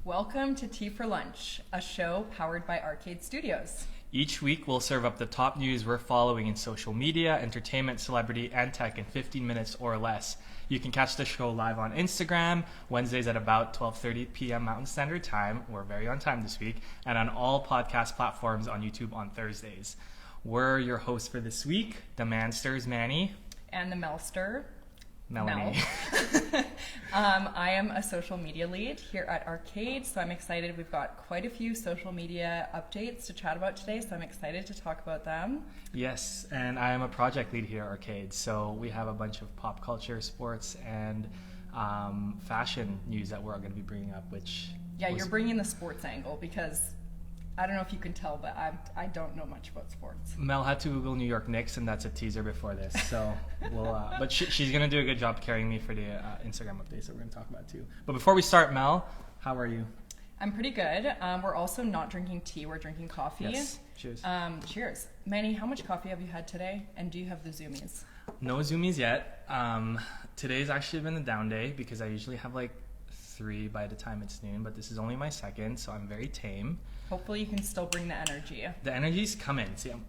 Welcome to Tea for Lunch, a show powered by Arcade Studios. Each week, we'll serve up the top news we're following in social media, entertainment, celebrity, and tech in 15 minutes or less. You can catch the show live on Instagram, Wednesdays at about 12:30 p.m. Mountain Standard Time. We're very on time this week. And on all podcast platforms on YouTube on Thursdays. We're your hosts for this week, the Mansters, Manny. And the Melster, Melanie. Mel. I am a social media lead here at Arcade, so I'm excited. We've got quite a few social media updates to chat about today, so I'm excited to talk about them. Yes, and I am a project lead here at Arcade, so we have a bunch of pop culture, sports, and fashion news that we're going to be bringing up, which... Yeah, you're bringing the sports angle because... I don't know if you can tell, but I don't know much about sports. Mel had to Google New York Knicks, and that's a teaser before this. So but she's going to do a good job carrying me for the Instagram updates that we're going to talk about too. But before we start, Mel, how are you? I'm pretty good. We're also not drinking tea. We're drinking coffee. Yes. Cheers. Cheers. Manny, how much coffee have you had today? And do you have the Zoomies? No Zoomies yet. Today's actually been a down day because I usually have like 3 by the time it's noon, but this is only my second, so I'm very tame. Hopefully you can still bring the energy. The energy's coming. See, I'm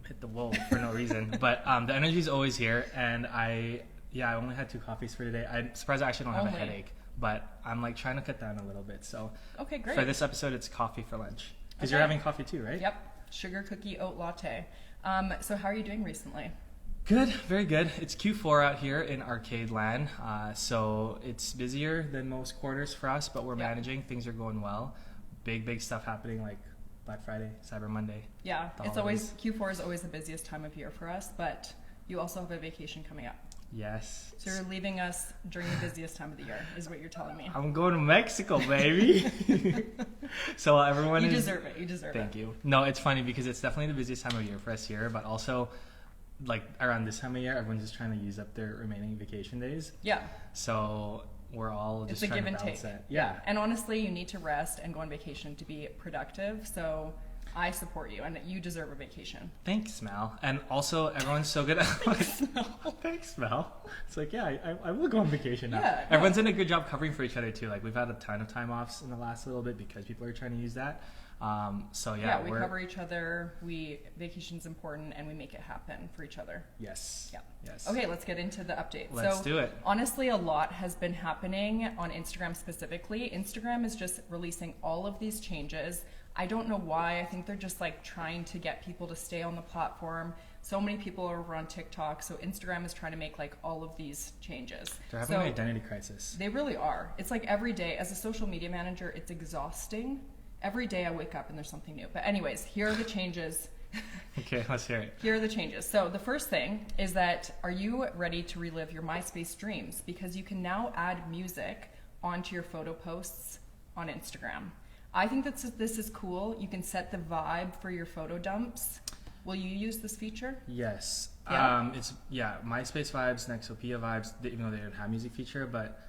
hit the wall for no reason, but the energy's always here, and I only had 2 coffees for today. I'm surprised I actually don't have a headache, but I'm like trying to cut down a little bit. So okay, great. For this episode, it's coffee for lunch because Okay. you're having coffee too, right? Yep, sugar cookie oat latte. So how are you doing recently? Good, very good. It's Q4 out here in Arcade Land, so it's busier than most quarters for us, but we're managing. Things are going well. Big stuff happening like Black Friday, Cyber Monday. Yeah, it's always Q4 is always the busiest time of year for us, but you also have a vacation coming up. Yes. So you're leaving us during the busiest time of the year, is what you're telling me. I'm going to Mexico, baby. So everyone You deserve it. You deserve it. Thank you. No, it's funny because it's definitely the busiest time of year for us here, but also like around this time of year, everyone's just trying to use up their remaining vacation days. Yeah. So we're all just it's a trying give to and balance take. that. Yeah. And honestly, you need to rest and go on vacation to be productive. So I support you, and you deserve a vacation. Thanks, Mel. And also, everyone's so good at Thanks, Mel. It's like, yeah, I will go on vacation now. Yeah, everyone's done a good job covering for each other too. Like we've had a ton of time offs in the last little bit because people are trying to use that. So we cover each other. Vacation's important, and we make it happen for each other. Yes. Yeah. Yes. Okay, let's get into the update. Let's do it. Honestly, a lot has been happening on Instagram specifically. Instagram is just releasing all of these changes. I don't know why. I think they're just like trying to get people to stay on the platform. So many people are over on TikTok, so Instagram is trying to make like all of these changes. They're having an identity crisis. They really are. It's like every day, as a social media manager, it's exhausting. Every day I wake up and there's something new. But anyways, here are the changes. Okay, let's hear it. Here are the changes. So the first thing is that, are you ready to relive your MySpace dreams? Because you can now add music onto your photo posts on Instagram. I think that this is cool. You can set the vibe for your photo dumps. Will you use this feature? Yes. Yeah? It's MySpace vibes, Nexopia vibes, even though they don't have music feature, but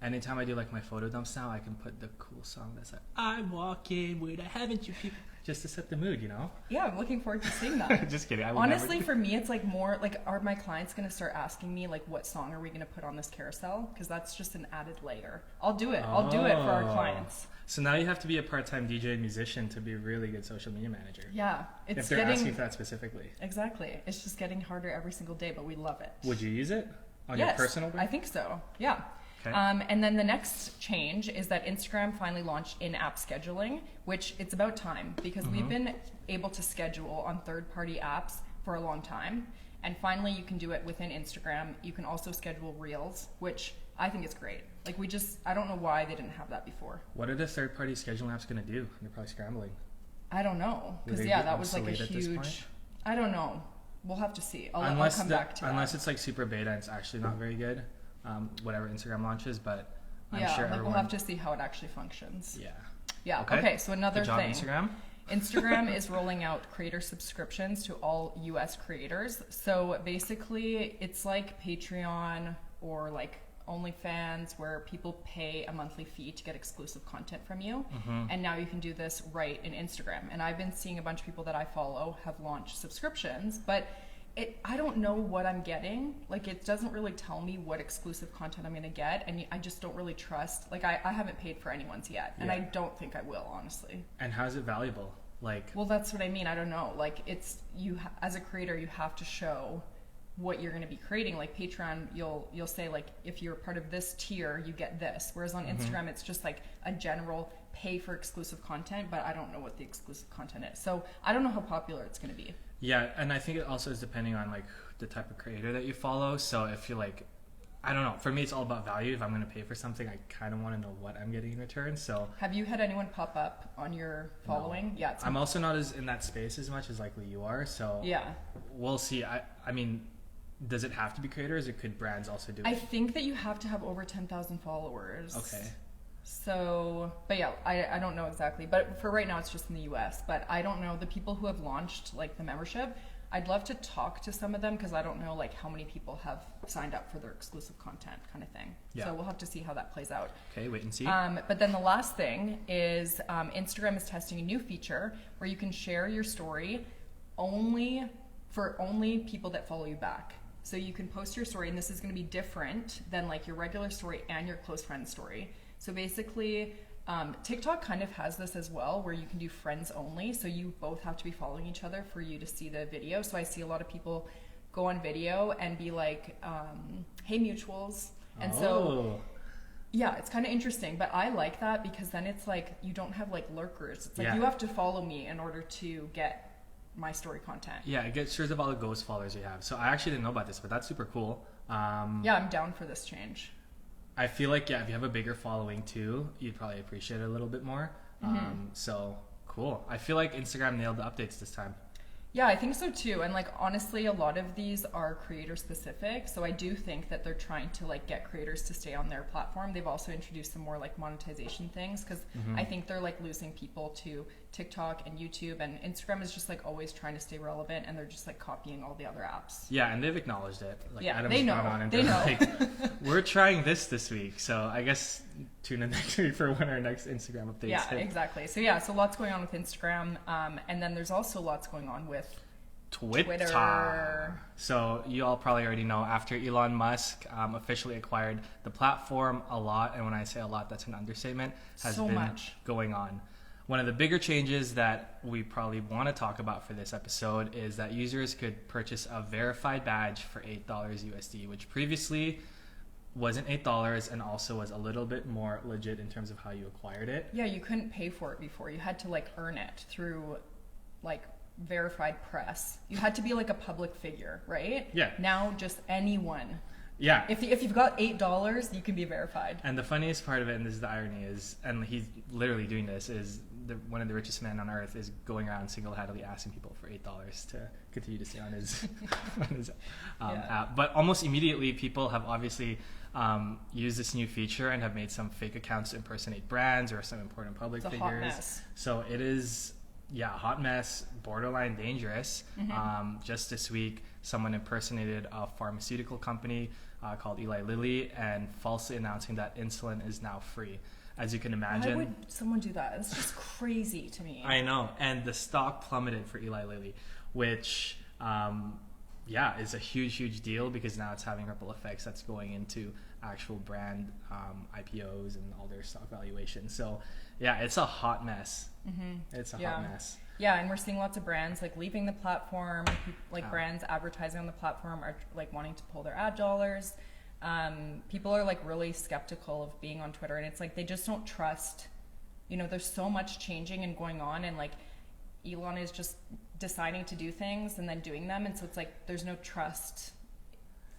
anytime I do like my photo dumps now, I can put the cool song that's like, I'm walking with a haven't you people, just to set the mood, you know? Yeah, I'm looking forward to seeing that. Just kidding. Honestly, for me, it's like more like, are my clients going to start asking me like, what song are we going to put on this carousel? Because that's just an added layer. I'll do it. I'll do it for our clients. So now you have to be a part-time DJ and musician to be a really good social media manager. Yeah. If they're asking for that specifically. Exactly. It's just getting harder every single day, but we love it. Would you use it on your personal brand? I think so. Yeah. Okay. And then the next change is that Instagram finally launched in-app scheduling, which it's about time because we've been able to schedule on third-party apps for a long time. And finally, you can do it within Instagram. You can also schedule Reels, which I think is great. Like I don't know why they didn't have that before. What are the third-party scheduling apps going to do? They're probably scrambling. I don't know. Because that was like a huge... I don't know. We'll have to see. I'll come back to that. Unless it's like super beta and it's actually not very good. Whatever Instagram launches, but I'm sure everyone... we'll have to see how it actually functions. Yeah. Yeah. Okay. So another Good job, thing. Instagram. Instagram is rolling out creator subscriptions to all US creators. So basically, it's like Patreon or like OnlyFans, where people pay a monthly fee to get exclusive content from you. And now you can do this right in Instagram. And I've been seeing a bunch of people that I follow have launched subscriptions, but I don't know what I'm getting. Like, it doesn't really tell me what exclusive content I'm going to get, and I just don't really trust. Like, I haven't paid for anyone's yet, and I don't think I will, honestly. And how is it valuable? Like, well, that's what I mean. I don't know. Like, it's as a creator, you have to show what you're going to be creating. Like Patreon, you'll say like, if you're part of this tier, you get this. Whereas on Instagram, it's just like a general pay for exclusive content, but I don't know what the exclusive content is. So I don't know how popular it's going to be. Yeah, and I think it also is depending on like the type of creator that you follow. So if you like, I don't know, for me it's all about value. If I'm going to pay for something, I kind of want to know what I'm getting in return. So have you had anyone pop up on your following? No. Yeah, I'm also not as in that space as much as likely you are. So yeah, we'll see. I mean, does it have to be creators, or could brands also do it? I think that you have to have over 10,000 followers. Okay. So, but yeah, I don't know exactly. But for right now, it's just in the US. But I don't know the people who have launched like the membership. I'd love to talk to some of them because I don't know like how many people have signed up for their exclusive content kind of thing. Yeah. So we'll have to see how that plays out. Okay, wait and see. But then the last thing is Instagram is testing a new feature where you can share your story only people that follow you back. So you can post your story, and this is going to be different than like your regular story and your close friend story. So basically, TikTok kind of has this as well, where you can do friends only. So you both have to be following each other for you to see the video. So I see a lot of people go on video and be like, hey, mutuals. And so, yeah, it's kind of interesting. But I like that because then it's like you don't have like lurkers. It's like you have to follow me in order to get my story content. Yeah, it gets rid of all the ghost followers you have. So I actually didn't know about this, but that's super cool. Yeah, I'm down for this change. I feel like, if you have a bigger following too, you'd probably appreciate it a little bit more. So cool. I feel like Instagram nailed the updates this time. Yeah, I think so too. And like, honestly, a lot of these are creator specific. So I do think that they're trying to like get creators to stay on their platform. They've also introduced some more like monetization things because I think they're like losing people to TikTok and YouTube, and Instagram is just like always trying to stay relevant, and they're just like copying all the other apps. Yeah, and they've acknowledged it. Like, yeah, Adam's they know. gone on and they know. Like, we're trying this week. So I guess tune in next week for when our next Instagram updates Yeah, hit. exactly. So yeah, so lots going on with Instagram. And then there's also lots going on with Twitter. So you all probably already know, after Elon Musk officially acquired the platform, a lot, and when I say a lot, that's an understatement, has so been much going on. One of the bigger changes that we probably want to talk about for this episode is that users could purchase a verified badge for $8 USD, which previously wasn't $8 and also was a little bit more legit in terms of how you acquired it. Yeah, you couldn't pay for it before. You had to like earn it through like verified press. You had to be like a public figure, right? Yeah. Now just anyone. Yeah. If you've got $8, you can be verified. And the funniest part of it, and this is the irony, is, and he's literally doing this, is one of the richest men on earth is going around single-handedly asking people for $8 to continue to stay on his, app. But almost immediately, people have obviously used this new feature and have made some fake accounts to impersonate brands or some important public figures. Hot mess. So it is, hot mess, borderline dangerous. Just this week, someone impersonated a pharmaceutical company called Eli Lilly and falsely announcing that insulin is now free. As you can imagine. Why would someone do that? It's just crazy to me. I know. And the stock plummeted for Eli Lilly, which, is a huge deal because now it's having ripple effects that's going into actual brand IPOs and all their stock valuations. So, yeah, it's a hot mess. It's a hot mess. Yeah, and we're seeing lots of brands like leaving the platform, like brands advertising on the platform are like wanting to pull their ad dollars. People are like really skeptical of being on Twitter, and it's like they just don't trust, there's so much changing and going on, and like Elon is just deciding to do things and then doing them, and so it's like there's no trust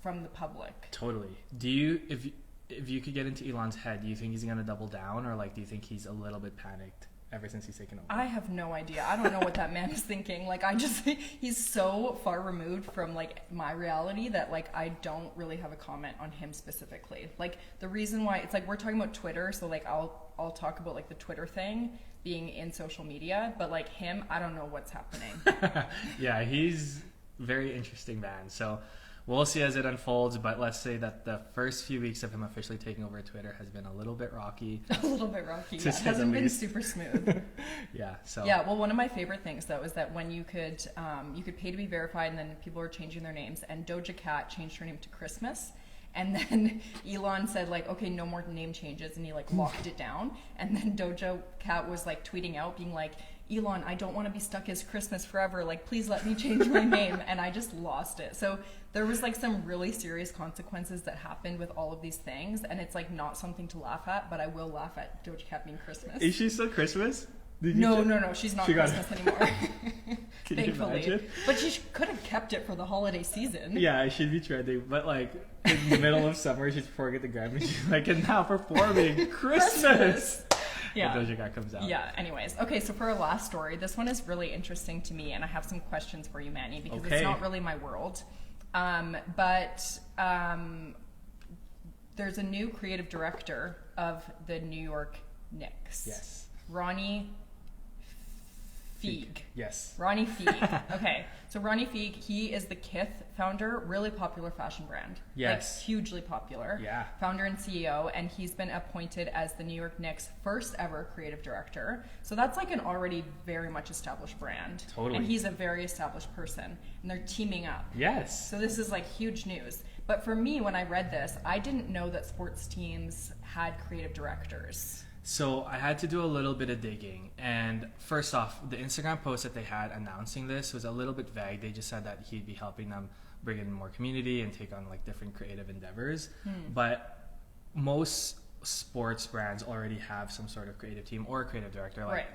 from the public. Totally. Do you, if you could get into Elon's head, do you think he's gonna double down, or like do you think he's a little bit panicked ever since he's taken over? I have no idea. I don't know what that man is thinking. Like, I just think he's so far removed from like my reality that like I don't really have a comment on him specifically. Like, the reason why it's like we're talking about Twitter, so like I'll talk about like the Twitter thing being in social media, but like him, I don't know what's happening. Yeah, he's very interesting man. So we'll see as it unfolds, but let's say that the first few weeks of him officially taking over Twitter has been a little bit rocky. A little bit rocky. To Yeah, it say the hasn't been least. super smooth. Yeah, so Yeah, well, one of my favorite things though is that when you could pay to be verified, and then people were changing their names, and Doja Cat changed her name to Christmas, and then Elon said like, okay, no more name changes, and he like locked it down, and then Doja Cat was like tweeting out being like, Elon, I don't want to be stuck as Christmas forever, like please let me change my name, and I just lost it. So there was like some really serious consequences that happened with all of these things, and it's like not something to laugh at, but I will laugh at Doja Cat being Christmas. is she still Christmas? No, she's not She got- Christmas anymore. Can you Thankfully. imagine? But she could have kept it for the holiday season. Yeah, I should be trending, but like in the middle of summer, she's performing at the Grammy. She's like, and now performing Christmas. Yeah. And Doja Cat comes out. Yeah, anyways. Okay, so for our last story, this one is really interesting to me, and I have some questions for you, Manny, because Okay. it's not really my world. There's a new creative director of the New York Knicks. Yes. Ronnie Fieg. Yes. Ronnie Fieg. Okay, so Ronnie Fieg, he is the Kith founder, really popular fashion brand. Yes. Like, hugely popular. Yeah. Founder and CEO, and he's been appointed as the New York Knicks' first ever creative director. So that's like an already very much established brand. Totally. And he's a very established person, and they're teaming up. Yes. So this is like huge news. But for me, when I read this, I didn't know that sports teams had creative directors. So I had to do a little bit of digging, and first off, the Instagram post that they had announcing this was a little bit vague. They just said that he'd be helping them bring in more community and take on like different creative endeavors. But most sports brands already have some sort of creative team or a creative director like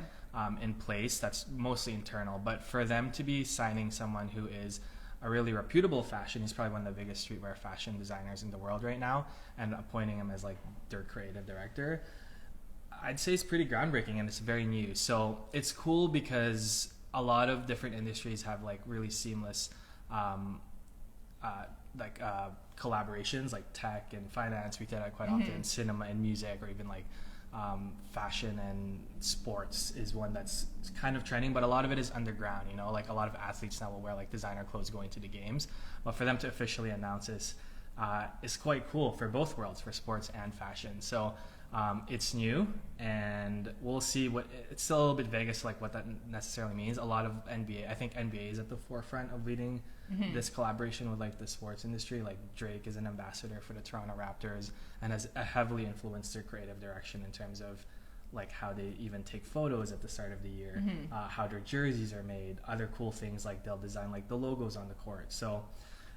in place. That's mostly internal. But for them to be signing someone who is a really reputable fashion, he's probably one of the biggest streetwear fashion designers in the world right now, and appointing him as like their creative director, I'd say it's pretty groundbreaking, and it's very new. So it's cool because a lot of different industries have like really seamless collaborations, like tech and finance. We do that quite often. Cinema and music, or even like fashion and sports is one that's kind of trending, but a lot of it is underground. You know, like a lot of athletes now will wear like designer clothes going to the games. But for them to officially announce this is quite cool for both worlds, for sports and fashion. So it's new, and we'll see what it's still a little bit vague as to like what that necessarily means. A lot of NBA, I think NBA is at the forefront of leading this collaboration with like the sports industry. Like Drake is an ambassador for the Toronto Raptors and has heavily influenced their creative direction in terms of like how they even take photos at the start of the year, how their jerseys are made, other cool things like they'll design like the logos on the court. So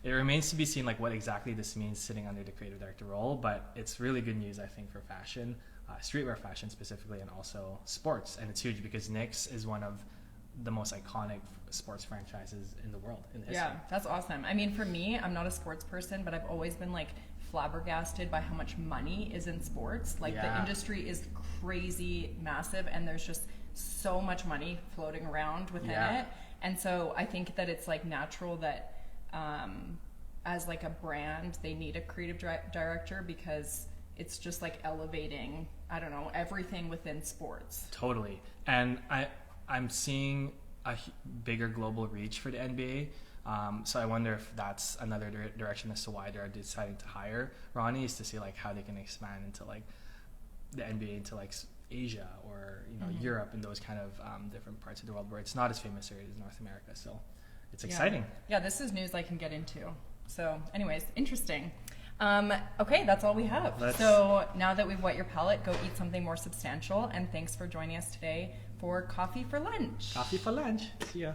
it remains to be seen like what exactly this means sitting under the creative director role, but it's really good news, I think, for fashion, streetwear fashion specifically, and also sports. And it's huge because Knicks is one of the most iconic sports franchises in the world in history. Yeah, that's awesome. I mean, for me, I'm not a sports person, but I've always been like flabbergasted by how much money is in sports. Like the industry is crazy massive, and there's just so much money floating around within it. And so I think that it's like natural that as like a brand, they need a creative director, because it's just like elevating, I don't know, everything within sports. Totally. And I'm seeing a bigger global reach for the NBA. So I wonder if that's another direction as to why they're deciding to hire Ronnie, is to see like how they can expand into like the NBA into like Asia or Europe and those kind of different parts of the world where it's not as famous here as North America. So it's exciting. Yeah, this is news I can get into. So anyways, interesting. Okay, that's all we have. So now that we've wet your palate, go eat something more substantial, and thanks for joining us today for Coffee for Lunch. Coffee for lunch. See ya.